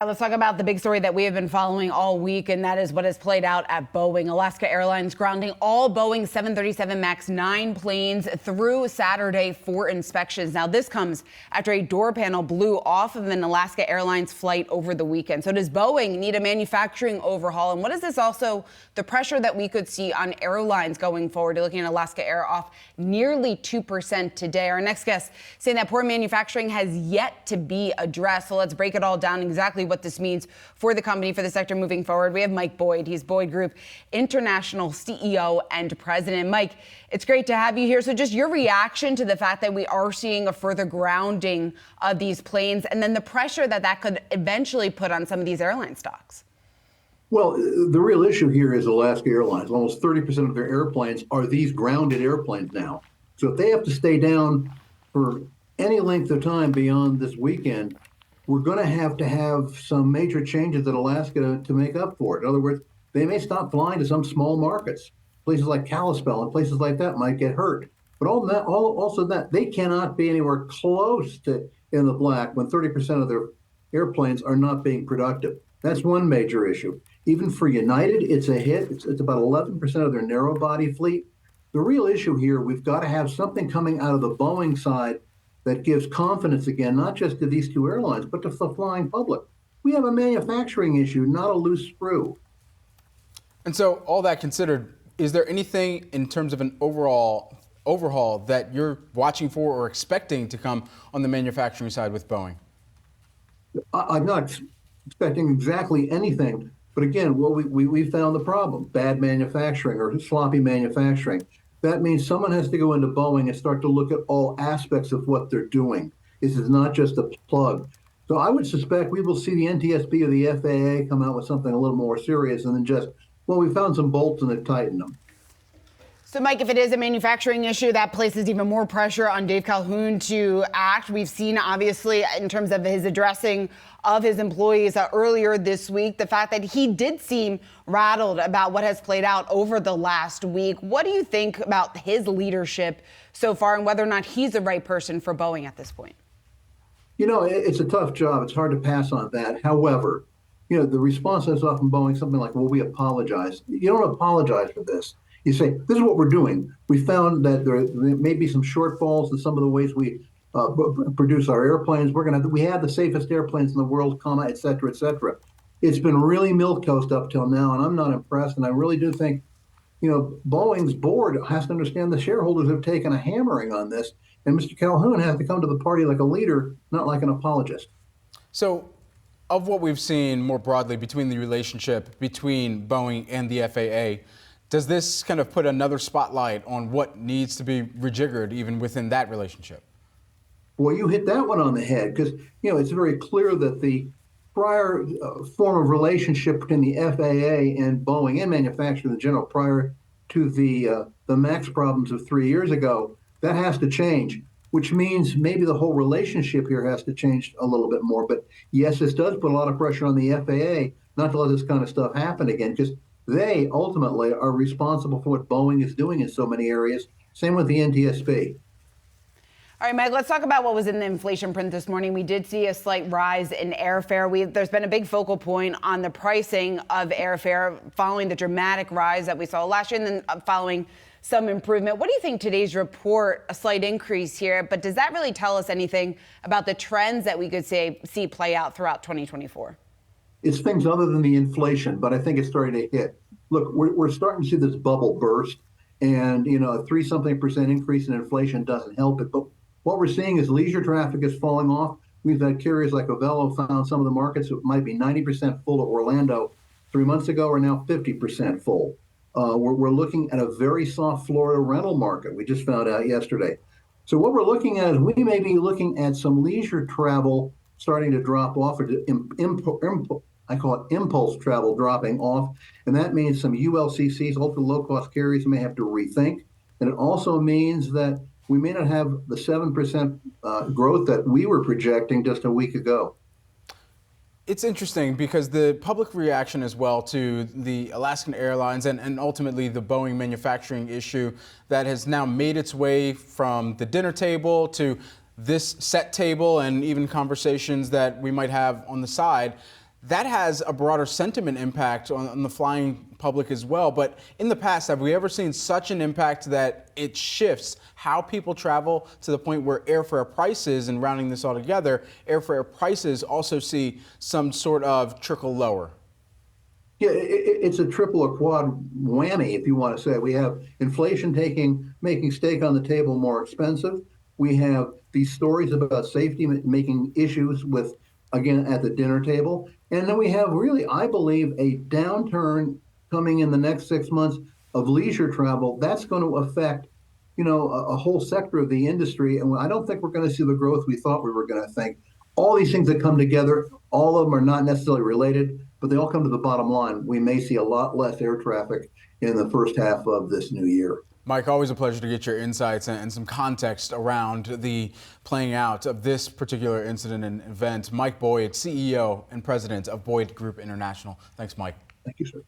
Let's talk about the big story that we have been following all week, and that is what has played out at Boeing. Alaska Airlines grounding all Boeing 737 MAX 9 planes through Saturday for inspections. Now, this comes after a door panel blew off of an Alaska Airlines flight over the weekend. So does Boeing need a manufacturing overhaul? And what is this also the pressure that we could see on airlines going forward? You're looking at Alaska Air off nearly 2% today. Our next guest saying that poor manufacturing has yet to be addressed. So let's break it all down exactly what this means for the company, for the sector moving forward. We have Mike Boyd. He's Boyd Group International CEO and President. Mike, it's great to have you here. So just your reaction to the fact that we are seeing a further grounding of these planes and then the pressure that that could eventually put on some of these airline stocks. Well, the real issue here is Alaska Airlines. Almost 30% of their airplanes are these grounded airplanes now. So if they have to stay down for any length of time beyond this weekend, we're going to have some major changes at Alaska to make up for it. In other words, they may stop flying to some small markets. Places like Kalispell and places like that might get hurt. But also that they cannot be anywhere close to in the black when 30% of their airplanes are not being productive. That's one major issue. Even for United, it's a hit. It's about 11% of their narrow body fleet. The real issue here, we've got to have something coming out of the Boeing side that gives confidence again, not just to these two airlines, but to the flying public. We have a manufacturing issue, not a loose screw. And so all that considered, is there anything in terms of an overhaul that you're watching for or expecting to come on the manufacturing side with Boeing? I'm not expecting exactly anything. But again, we found the problem, bad manufacturing or sloppy manufacturing. That means someone has to go into Boeing and start to look at all aspects of what they're doing. This is not just a plug. So I would suspect we will see the NTSB or the FAA come out with something a little more serious than just, well, we found some bolts and they tightened them. So, Mike, if it is a manufacturing issue, that places even more pressure on Dave Calhoun to act. We've seen, obviously, in terms of his addressing of his employees earlier this week, the fact that he did seem rattled about what has played out over the last week. What do you think about his leadership so far and whether or not he's the right person for Boeing at this point? You know, it's a tough job. It's hard to pass on that. However, you know, the response is often Boeing, something like, well, we apologize. You don't apologize for this. You say, this is what we're doing. We found that there may be some shortfalls in some of the ways we produce our airplanes. We have the safest airplanes in the world, et cetera, et cetera. It's been really milquetoast up till now, and I'm not impressed. And I really do think, you know, Boeing's board has to understand the shareholders have taken a hammering on this, and Mr. Calhoun has to come to the party like a leader, not like an apologist. So, of what we've seen more broadly between the relationship between Boeing and the FAA, does this kind of put another spotlight on what needs to be rejiggered even within that relationship? Well, you hit that one on the head because, you know, it's very clear that the prior form of relationship between the FAA and Boeing and manufacturers in general prior to the MAX problems of 3 years ago, that has to change, which means maybe the whole relationship here has to change a little bit more. But yes, this does put a lot of pressure on the FAA not to let this kind of stuff happen again, because they ultimately are responsible for what Boeing is doing in so many areas. Same with the NTSB. All right, Mike, let's talk about what was in the inflation print this morning. We did see a slight rise in airfare. There's been a big focal point on the pricing of airfare following the dramatic rise that we saw last year and then following some improvement. What do you think today's report, a slight increase here, but does that really tell us anything about the trends that we could see play out throughout 2024? It's things other than the inflation, but I think it's starting to hit. Look, we're starting to see this bubble burst, and you know, a 3-something% increase in inflation doesn't help it. But what we're seeing is leisure traffic is falling off. We've had carriers like Ovelo found some of the markets that might be 90% full at Orlando 3 months ago are now 50% full. We're looking at a very soft Florida rental market. We just found out yesterday. So what we're looking at is we may be looking at some leisure travel starting to drop off, or I call it impulse travel dropping off. And that means some ULCCs, ultra low-cost carriers, may have to rethink. And it also means that we may not have the 7% growth that we were projecting just a week ago. It's interesting because the public reaction as well to the Alaska Airlines and ultimately the Boeing manufacturing issue that has now made its way from the dinner table to this set table and even conversations that we might have on the side that has a broader sentiment impact on the flying public as well. But in the past, have we ever seen such an impact that it shifts how people travel to the point where airfare prices, and rounding this all together, airfare prices also see some sort of trickle lower? Yeah, it's a triple or quad whammy, if you want to say. We have inflation making steak on the table more expensive. We have these stories about safety making issues with, again, at the dinner table. And then we have really, I believe, a downturn coming in the next 6 months of leisure travel. That's going to affect, a whole sector of the industry. And I don't think we're going to see the growth we thought we were going to think. All these things that come together, all of them are not necessarily related, but they all come to the bottom line. We may see a lot less air traffic in the first half of this new year. Mike, always a pleasure to get your insights and some context around the playing out of this particular incident and event. Mike Boyd, CEO and President of Boyd Group International. Thanks, Mike. Thank you, sir.